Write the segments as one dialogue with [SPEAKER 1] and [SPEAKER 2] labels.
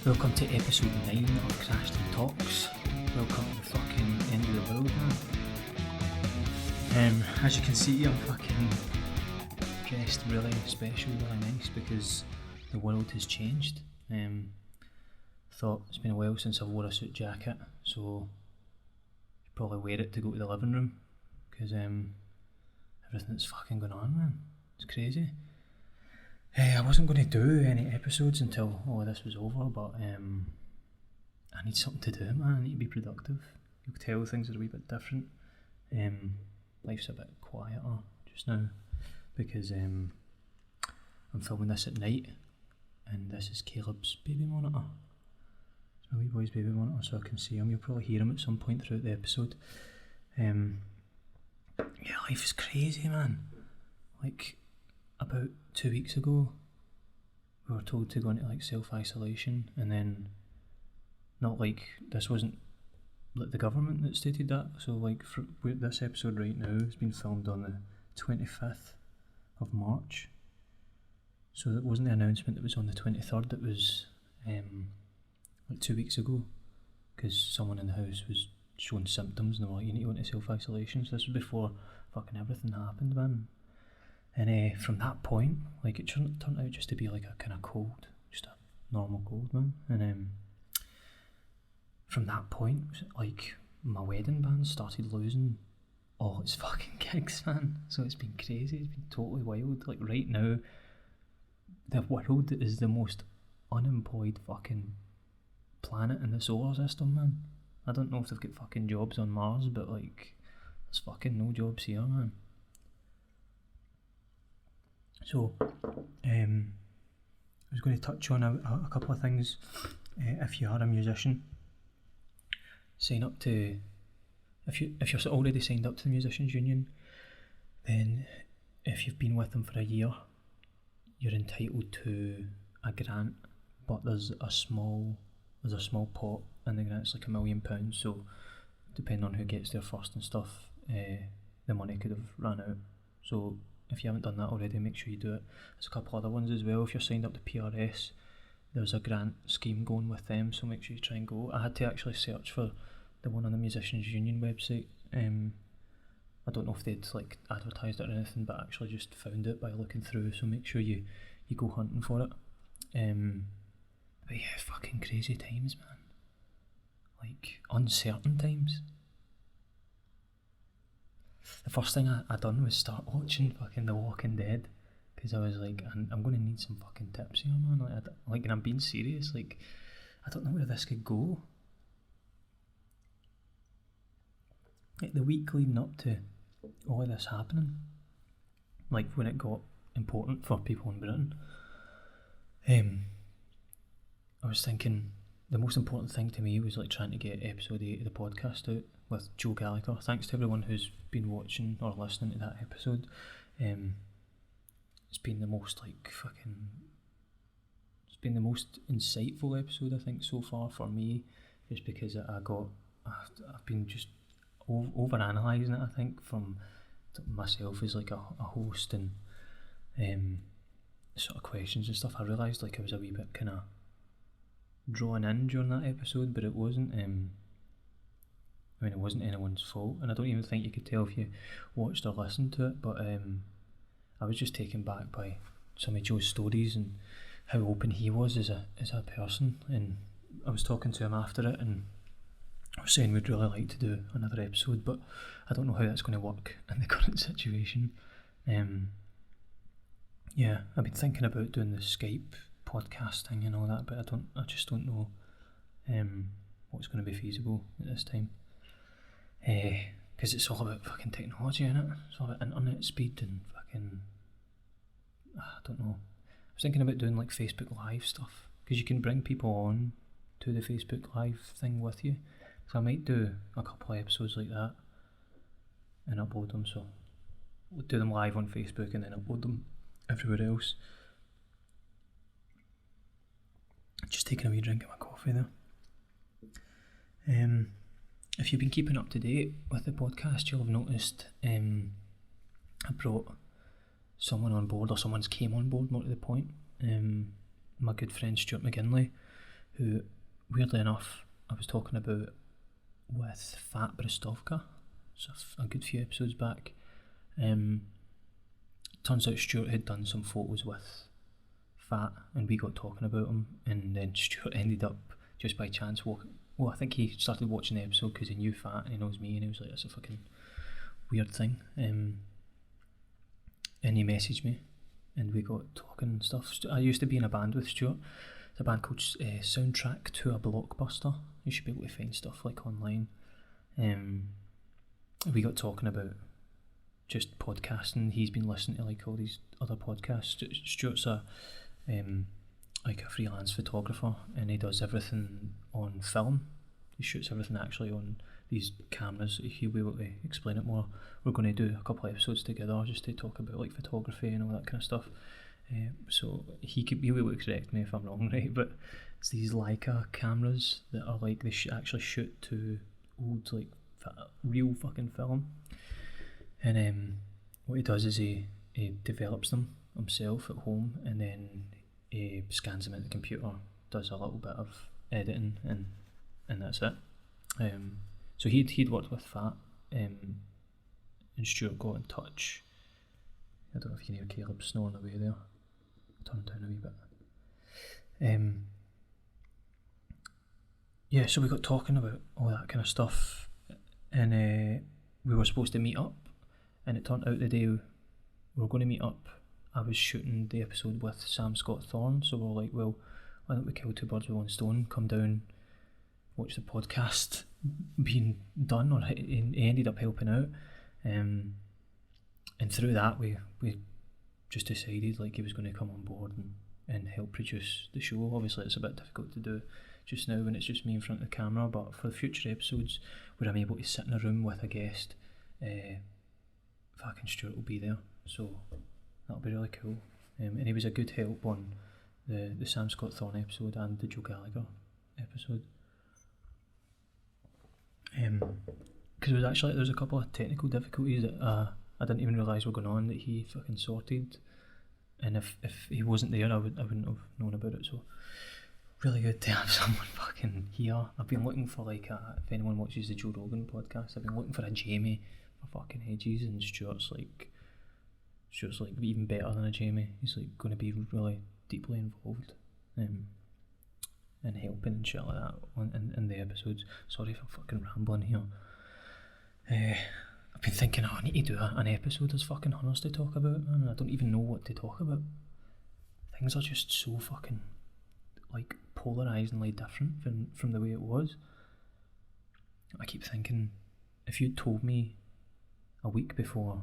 [SPEAKER 1] Welcome to episode 9 of CRASHTON Talks. Welcome to the fucking end of the world, man. As you can see, I'm fucking dressed really special, really nice, because the world has changed. Thought it's been a while since I've wore a suit jacket, so I should probably wear it to go to the living room, because everything's fucking going on, man. It's crazy. I wasn't going to do any episodes until all of this was over, but I need something to do, man. I need to be productive. You can tell things are a wee bit different. Life's a bit quieter just now because I'm filming this at night, and this is Caleb's baby monitor. It's my wee boy's baby monitor, so I can see him. You'll probably hear him at some point throughout the episode. Yeah, life is crazy, man. Like, about 2 weeks ago, we were told to go into like self-isolation, and then this wasn't like the government that stated that. So like this episode right now has been filmed on the 25th of March. So it wasn't the announcement that was on the 23rd. It was like 2 weeks ago, because someone in the house was showing symptoms and they were like, you need to go into self-isolation. So this was before fucking everything happened, man. And from that point, like, it turned out just to be like a kind of cold, just a normal cold, man. And from that point, like, my wedding band started losing all its fucking gigs, man. So it's been crazy, it's been totally wild. Like, right now, the world is the most unemployed fucking planet in the solar system, man. I don't know if they've got fucking jobs on Mars, but like, there's fucking no jobs here, man. So, I was going to touch on a couple of things. If you are a musician, sign up to. If you're already signed up to the Musicians Union, then if you've been with them for a year, you're entitled to a grant. But there's a small pot in the grant. It's like £1 million. So, depending on who gets there first and stuff, the money could have run out. So, if you haven't done that already, make sure you do it. There's a couple other ones as well. If you're signed up to PRS, there's a grant scheme going with them, so make sure you try and go. I had to actually search for the one on the Musicians Union website. I don't know if they'd like advertised it or anything, but I actually just found it by looking through, so make sure you go hunting for it. But yeah, fucking crazy times, man. Like, uncertain times. The first thing I done was start watching fucking The Walking Dead, because I was like, I'm going to need some fucking tips here, man. And I'm being serious. Like, I don't know where this could go. Like, the week leading up to all of this happening, like when it got important for people in Britain, I was thinking the most important thing to me was like trying to get episode 8 of the podcast out with Joe Gallagher. Thanks to everyone who's been watching or listening to that episode. It's been the most it's been the most insightful episode I think so far for me, just because I've been just over-analysing it, I think, from myself as like a host and sort of questions and stuff. I realised like I was a wee bit kind of drawn in during that episode, but it wasn't. It wasn't anyone's fault, and I don't even think you could tell if you watched or listened to it, but I was just taken back by some of Joe's stories and how open he was as a person. And I was talking to him after it, and I was saying we'd really like to do another episode, but I don't know how that's going to work in the current situation. Yeah, I've been thinking about doing the Skype podcast thing and all that, but I just don't know what's going to be feasible at this time. Because it's all about fucking technology, innit? It's all about internet speed and fucking, I don't know. I was thinking about doing like Facebook Live stuff, because you can bring people on to the Facebook Live thing with you. So I might do a couple of episodes like that and upload them. So we'll do them live on Facebook and then upload them everywhere else. Just taking a wee drink of my coffee there. If you've been keeping up to date with the podcast, you'll have noticed I brought someone on board, or someone's came on board, more to the point. My good friend Stuart McGinley, who, weirdly enough, I was talking about with Fat Bristovka, so a good few episodes back. Turns out Stuart had done some photos with Fat, and we got talking about him, and then Stuart ended up, just by chance, I think he started watching the episode because he knew Fat and he knows me, and he was like, that's a fucking weird thing. And he messaged me, and we got talking and stuff. I used to be in a band with Stuart. It's a band called Soundtrack to a Blockbuster. You should be able to find stuff like online. We got talking about just podcasting. He's been listening to like all these other podcasts. Stuart's like a freelance photographer, and he does everything on film. He shoots everything actually on these cameras. He'll be able to explain it more. We're going to do a couple of episodes together just to talk about like photography and all that kind of stuff. So he'll be able to correct me if I'm wrong, right? But it's these Leica cameras that are like, they actually shoot to old like real fucking film. And what he does is he develops them himself at home, and then he scans them at the computer, does a little bit of editing, and that's it. So he'd worked with Fat, and Stuart got in touch. I don't know if you can hear Caleb snoring away there. Turn it down a wee bit. Yeah, so we got talking about all that kind of stuff, and we were supposed to meet up, and it turned out the day we were going to meet up, I was shooting the episode with Sam Scott Thorne, so we were like, well, why don't we kill two birds with one stone, come down, watch the podcast being done, or he ended up helping out, and through that we just decided like he was going to come on board and help produce the show. Obviously it's a bit difficult to do just now when it's just me in front of the camera, but for the future episodes where I'm able to sit in a room with a guest, fucking Stuart will be there, so that'll be really cool. And he was a good help on the Sam Scott Thorne episode and the Joe Gallagher episode. Because there was a couple of technical difficulties that I didn't even realise were going on, that he fucking sorted, and if he wasn't there I wouldn't have known about it. So really good to have someone fucking here. I've been looking for like if anyone watches the Joe Rogan podcast, I've been looking for a Jamie for fucking ages, and Stuart's like even better than a Jamie. He's like going to be really deeply involved and helping and shit like that in the episodes. Sorry if I'm fucking rambling here. I've been thinking, I need to do an episode. There's fucking hunters to talk about, and I don't even know what to talk about. Things are just so fucking like polarisingly different from the way it was. I keep thinking, if you'd told me a week before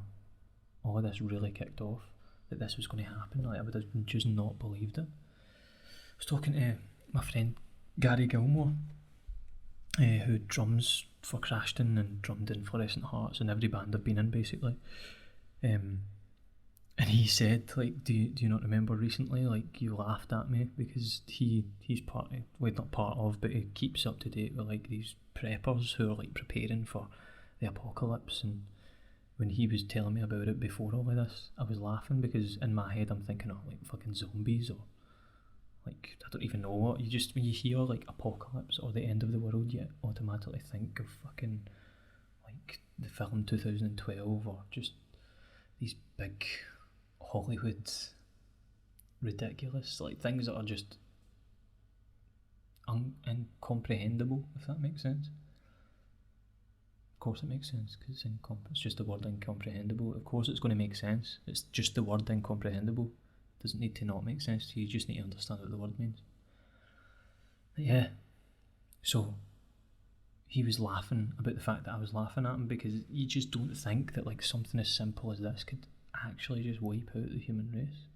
[SPEAKER 1] all of this really kicked off that this was going to happen, I would have just not believed it. I was talking to my friend Gary Gilmore, who drums for CRASHTON and drummed in Fluorescent Hearts and every band I've been in basically, and he said like, do you not remember recently like you laughed at me because he's not part of, but he keeps up to date with like these preppers who are like preparing for the apocalypse, and when he was telling me about it before all of this, I was laughing because in my head I'm thinking of like fucking zombies, or like I don't even know what, when you hear like apocalypse or the end of the world, you automatically think of fucking like the film 2012, or just these big Hollywood ridiculous like things that are just incomprehensible, if that makes sense. Of course it makes sense, because it's just the word incomprehensible. Of course it's going to make sense. It's just the word incomprehensible. It doesn't need to not make sense to you, you just need to understand what the word means. But yeah, so he was laughing about the fact that I was laughing at him, because you just don't think that like something as simple as this could actually just wipe out the human race.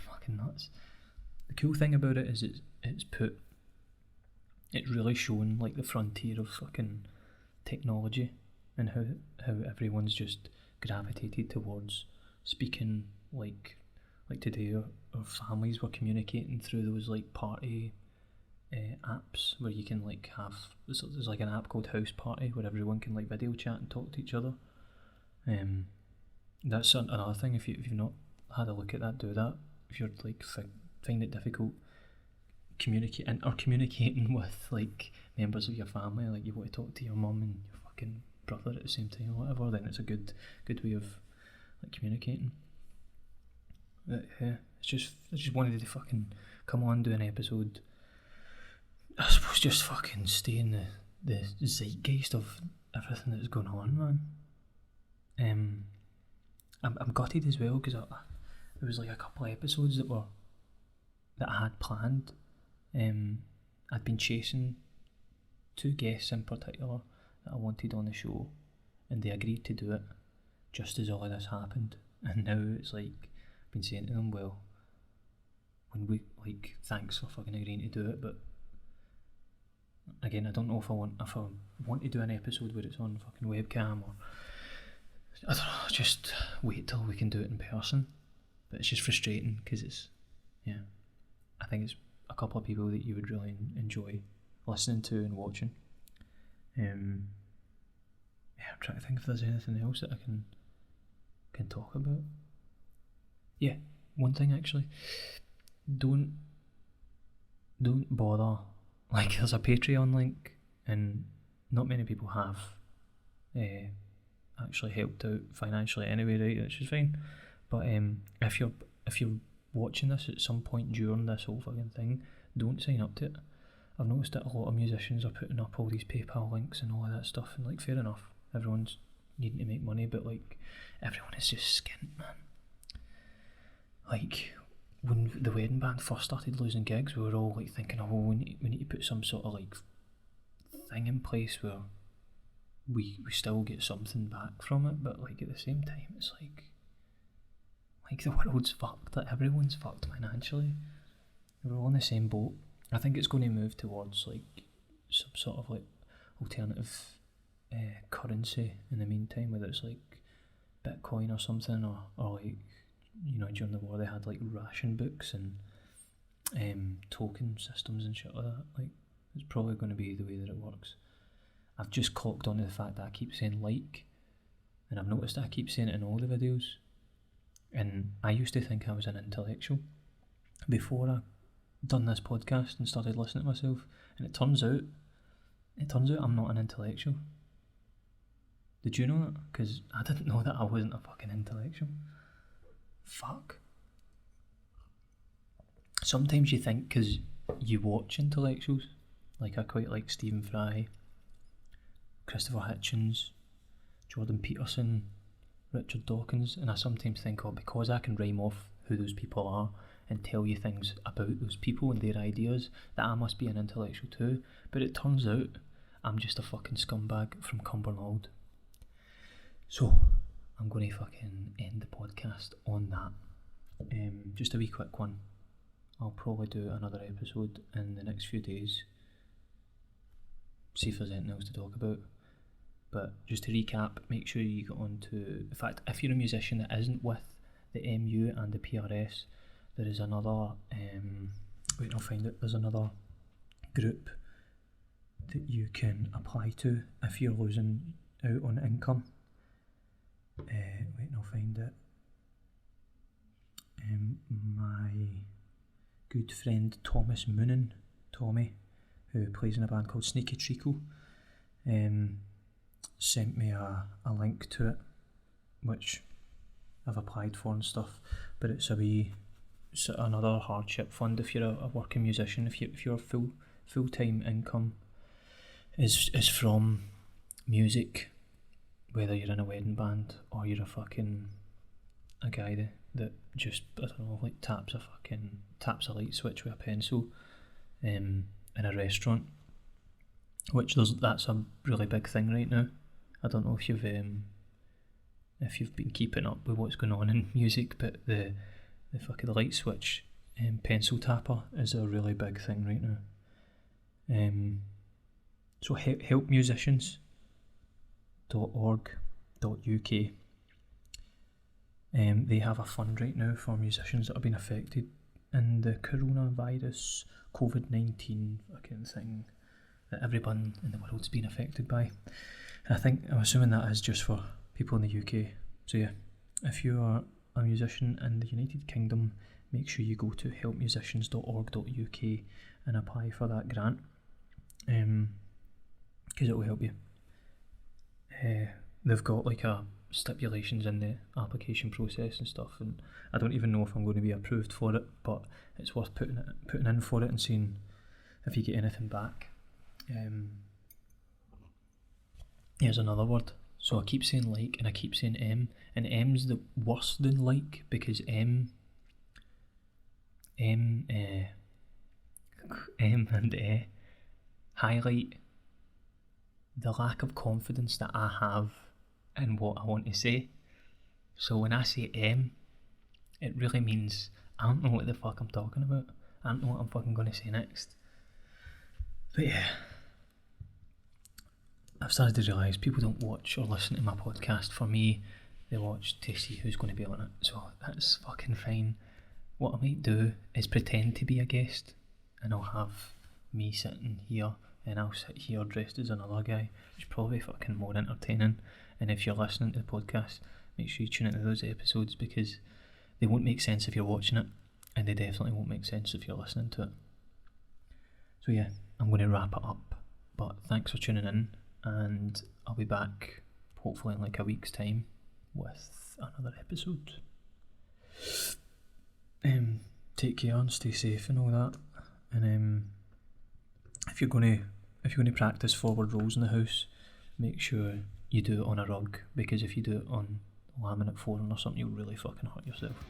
[SPEAKER 1] Fucking nuts. The cool thing about it is it's really shown like the frontier of fucking technology, and how everyone's just gravitated towards speaking like today our families were communicating through those like party apps where you can like have, there's like an app called House Party where everyone can like video chat and talk to each other. That's another thing. If you've not had a look at that, do that. If you're like find it difficult communicating with like members of your family, like you want to talk to your mum and your fucking brother at the same time or whatever, then it's a good way of like communicating. But yeah, I just wanted to fucking come on, do an episode. I suppose just fucking stay in the zeitgeist of everything that's going on, man. I'm gutted as well because there was like a couple of episodes that I had planned. I'd been chasing two guests in particular that I wanted on the show, and they agreed to do it just as all of this happened. And now it's like I've been saying to them, well, when we like, thanks for fucking agreeing to do it, but again, I don't know if I want to do an episode where it's on fucking webcam, or I don't know, just wait till we can do it in person. But it's just frustrating because I think it's a couple of people that you would really enjoy listening to and watching. I'm trying to think if there's anything else that I can talk about. Yeah, one thing actually. Don't bother. Like, there's a Patreon link, and not many people have actually helped out financially anyway, right? Which is fine. But if you're watching this at some point during this whole fucking thing, don't sign up to it. I've noticed that a lot of musicians are putting up all these PayPal links and all of that stuff, and like, fair enough, everyone's needing to make money, but like, everyone is just skint, man. Like, when the wedding band first started losing gigs, we were all like thinking, oh, we need to put some sort of like thing in place where we still get something back from it, but like at the same time, it's like the world's fucked, like everyone's fucked financially. We're all in the same boat. I think it's going to move towards like some sort of like alternative currency in the meantime, whether it's like Bitcoin or something, or like, you know, during the war they had like ration books and token systems and shit like that. Like, it's probably going to be the way that it works. I've just clocked onto the fact that I keep saying like, and I've noticed that I keep saying it in all the videos, and I used to think I was an intellectual before I done this podcast and started listening to myself, and it turns out I'm not an intellectual. Did you know that? Because I didn't know that I wasn't a fucking intellectual. Fuck. Sometimes you think because you watch intellectuals, like I quite like Stephen Fry, Christopher Hitchens, Jordan Peterson, Richard Dawkins, and I sometimes think, oh, because I can rhyme off who those people are and tell you things about those people and their ideas, that I must be an intellectual too. But it turns out I'm just a fucking scumbag from Cumbernauld. So I'm going to fucking end the podcast on that. Just a wee quick one. I'll probably do another episode in the next few days. See if there's anything else to talk about. But just to recap, make sure you get on to... In fact, if you're a musician that isn't with the MU and the PRS, there is another... wait, I'll find it. There's another group that you can apply to if you're losing out on income. Wait, I'll find it. My good friend Thomas Moonen, Tommy, who plays in a band called Sneaky Treacle, sent me a link to it, which I've applied for and stuff. But it's another hardship fund if you're a working musician. If your full-time income is from music, whether you're in a wedding band or you're a guy that just, I don't know, like taps a light switch with a pencil in a restaurant, which that's a really big thing right now. I don't know if you've been keeping up with what's going on in music, but the light switch pencil tapper is a really big thing right now. So helpmusicians.org.uk. They have a fund right now for musicians that have been affected in the coronavirus COVID-19 fucking thing that everyone in the world's been affected by. And I'm assuming that is just for people in the UK. So yeah, if you are a musician in the United Kingdom, make sure you go to helpmusicians.org.uk and apply for that grant, because it will help you. They've got like stipulations in the application process and stuff, and I don't even know if I'm going to be approved for it, but it's worth putting in for it and seeing if you get anything back. Here's another word. So I keep saying like and I keep saying and M's the worse than like, because M and highlight the lack of confidence that I have in what I want to say. So when I say M, it really means I don't know what the fuck I'm talking about. I don't know what I'm fucking going to say next. But yeah, I've started to realise people don't watch or listen to my podcast for me. They watch to see who's going to be on it. So that's fucking fine. What I might do is pretend to be a guest, and I'll have me sitting here, and I'll sit here dressed as another guy, which is probably fucking more entertaining. And if you're listening to the podcast, make sure you tune into those episodes, because they won't make sense if you're watching it, and they definitely won't make sense if you're listening to it. So yeah, I'm going to wrap it up, but thanks for tuning in, and I'll be back hopefully in like a week's time with another episode. Take care and stay safe and all that. And if you're going to practice forward rolls in the house, make sure you do it on a rug, because if you do it on laminate flooring or something, you'll really fucking hurt yourself.